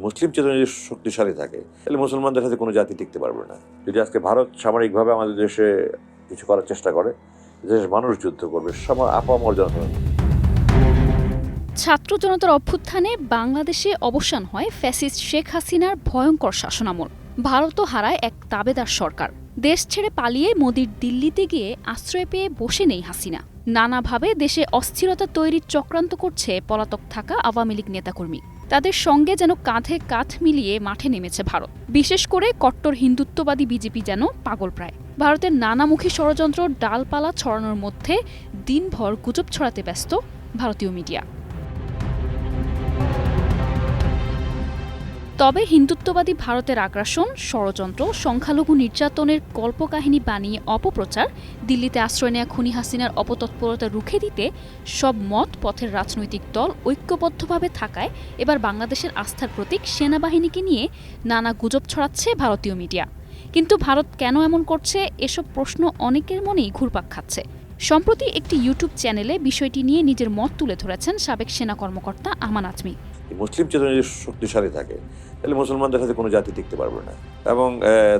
মুসলিম চেতনা যদি শক্তিশালী থাকে তাহলে মুসলমানদের সাথে কোনো জাতি টিকতে পারবে না। যদি আজকে ভারত সামরিকভাবে আমাদের দেশে কিছু করার চেষ্টা করে, দেশের মানুষ যুদ্ধ করবে, আপামর জনতা। ছাত্র জনতার অভ্যুত্থানে বাংলাদেশে অবসান হয় ফ্যাসিস্ট শেখ হাসিনার ভয়ঙ্কর শাসনামল। ভারতও হারায় এক তাবেদার সরকার। দেশ ছেড়ে পালিয়ে মোদির দিল্লিতে গিয়ে আশ্রয় পেয়ে বসে নেই হাসিনা। নানাভাবে দেশে অস্থিরতা তৈরির চক্রান্ত করছে পলাতক থাকা আওয়ামী লীগ নেতাকর্মী। তাদের সঙ্গে যেন কাঁধে কাঁধ মিলিয়ে মাঠে নেমেছে ভারত। বিশেষ করে কট্টর হিন্দুত্ববাদী বিজেপি যেন পাগলপ্রায়। ভারতের নানামুখী ষড়যন্ত্র ডালপালা ছড়ানোর মধ্যে দিনভর গুজব ছড়াতে ব্যস্ত ভারতীয় মিডিয়া। তবে হিন্দুত্ববাদী ভারতের আগ্রাসন, ষড়যন্ত্র, সংখ্যালঘু নির্যাতনের কল্পকাহিনী বানিয়ে অপপ্রচার, দিল্লিতে আশ্রয় নেয়া খুনি হাসিনার অপতৎপরতা রুখে দিতে সব মত পথের রাজনৈতিক দল ঐক্যবদ্ধভাবে থাকায় এবার বাংলাদেশের আস্থার প্রতীক সেনাবাহিনীকে নিয়ে নানা গুজব ছড়াচ্ছে ভারতীয় মিডিয়া। কিন্তু ভারত কেন এমন করছে, এসব প্রশ্ন অনেকের মনেই ঘুরপাক খাচ্ছে। সম্প্রতি একটি ইউটিউব চ্যানেলে বিষয়টি নিয়ে নিজের মত তুলে ধরেছেন সাবেক সেনা কর্মকর্তা আমান আজমি। মুসলিম চেতনা যদি শক্তিশালী থাকে তাহলে মুসলমানদের সাথে কোনো জাতি টিকতে পারবে না, এবং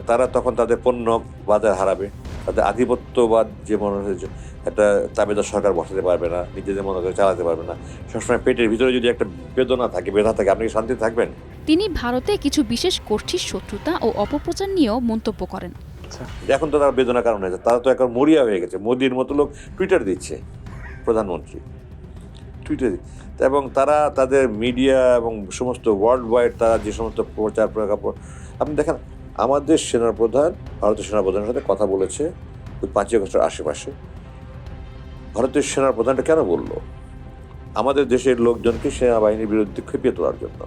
তারা তখন তাদের পণ্য বাজার হারাবে। তাদের আধিপত্যবাদ যে মনে হয়েছে একটা তাবেদার সরকার বসাতে পারবে না, নিজেদের মনে করে চালাতে পারবে না। সবসময় পেটের ভিতরে যদি একটা বেদনা থাকে, ব্যথা থাকে, আপনি কি শান্তি থাকবেন? তিনি ভারতে কিছু বিশেষ গোষ্ঠীর শত্রুতা ও অপপ্রচার নিয়েও মন্তব্য করেন। এখন তো তারা বেদনার কারণ হয়েছে, তারা তো এখন মরিয়া হয়ে গেছে। মোদির মতো লোক টুইটার দিচ্ছে, প্রধানমন্ত্রী টুইটার দিচ্ছে, এবং তারা তাদের মিডিয়া এবং সমস্ত ওয়ার্ল্ড ওয়াইড তারা যে সমস্ত প্রচার প্রজ্ঞাপন, আপনি দেখেন আমাদের সেনাপ্রধান ভারতের সেনাপ্রধানের সাথে কথা বলেছে ওই 5ই আগস্টের আশেপাশে। ভারতের সেনাপ্রধানটা কেন বললো? আমাদের দেশের লোকজনকে সেনাবাহিনীর বিরুদ্ধে খেপিয়ে তোলার জন্য।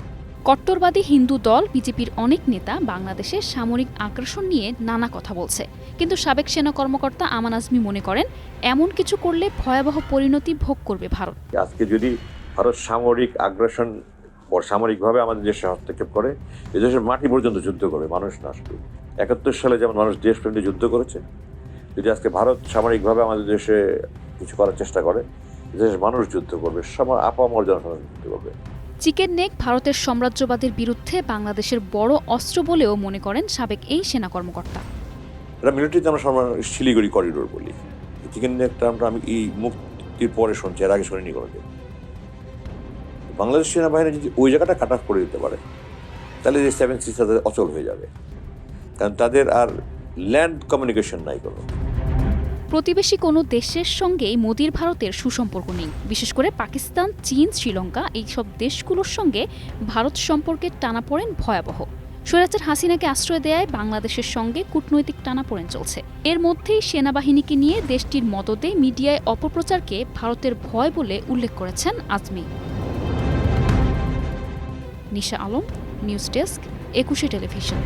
কট্টরবাদী হিন্দু দল বিজেপির অনেক নেতা বাংলাদেশে সামরিক আগ্রাসন নিয়ে নানা কথা বলছে, কিন্তু সাবেক সেনা কর্মকর্তা আমান আজমি মনে করেন এমন কিছু করলে ভয়াবহ পরিণতি ভোগ করবে ভারত। আজকে যদি ভারত সামরিক আগ্রাসন সামরিকভাবে আমাদের দেশে হস্তক্ষেপ করে, এদেশের মাটি পর্যন্ত যুদ্ধ করবে, মানুষ না শুধু 71 সালে যেমন মানুষ দেশপ্রেমে যুদ্ধ করেছে, যদি আজকে ভারত সামরিকভাবে আমাদের দেশে কিছু করার চেষ্টা করে, দেশের মানুষ যুদ্ধ করবে, আপামর জনতা যুদ্ধ করবে। চিকেন নেক ভারতের সাম্রাজ্যবাদের বিরুদ্ধে বাংলাদেশের বড় অস্ত্র বলেও মনে করেন সাবেক এই সেনা কর্মকর্তা। এটা মিলিটারিতে আমরা শিলিগুড়ি করিডোর বলি। চিকেন নেক টার্মটা আমি এই মুক্তির পরে শুনছি, এর আগে শুনিনি কোনোদিন। বাংলাদেশ সেনাবাহিনী যদি ওই জায়গাটা কাট অফ করে দিতে পারে তাহলে যে 7 সিস্টার তাদের অচল হয়ে যাবে, কারণ তাদের আর ল্যান্ড কমিউনিকেশন নাই কোনো। প্রতিবেশী কোনো দেশের সঙ্গেই মোদির ভারতের সুসম্পর্ক নেই। বিশেষ করে পাকিস্তান, চীন, শ্রীলঙ্কা এইসব দেশগুলোর সঙ্গে ভারত সম্পর্কের টানাপোড়েন ভয়াবহ। স্বৈরাচার হাসিনাকে আশ্রয় দেয়ায় বাংলাদেশের সঙ্গে কূটনৈতিক টানাপোড়েন চলছে। এর মধ্যেই সেনাবাহিনীকে নিয়ে দেশটির মদদে মিডিয়ায় অপপ্রচারকে ভারতের ভয় বলে উল্লেখ করেছেন আজমি। নিশা আলম, নিউজ ডেস্ক, 21 টেলিভিশন।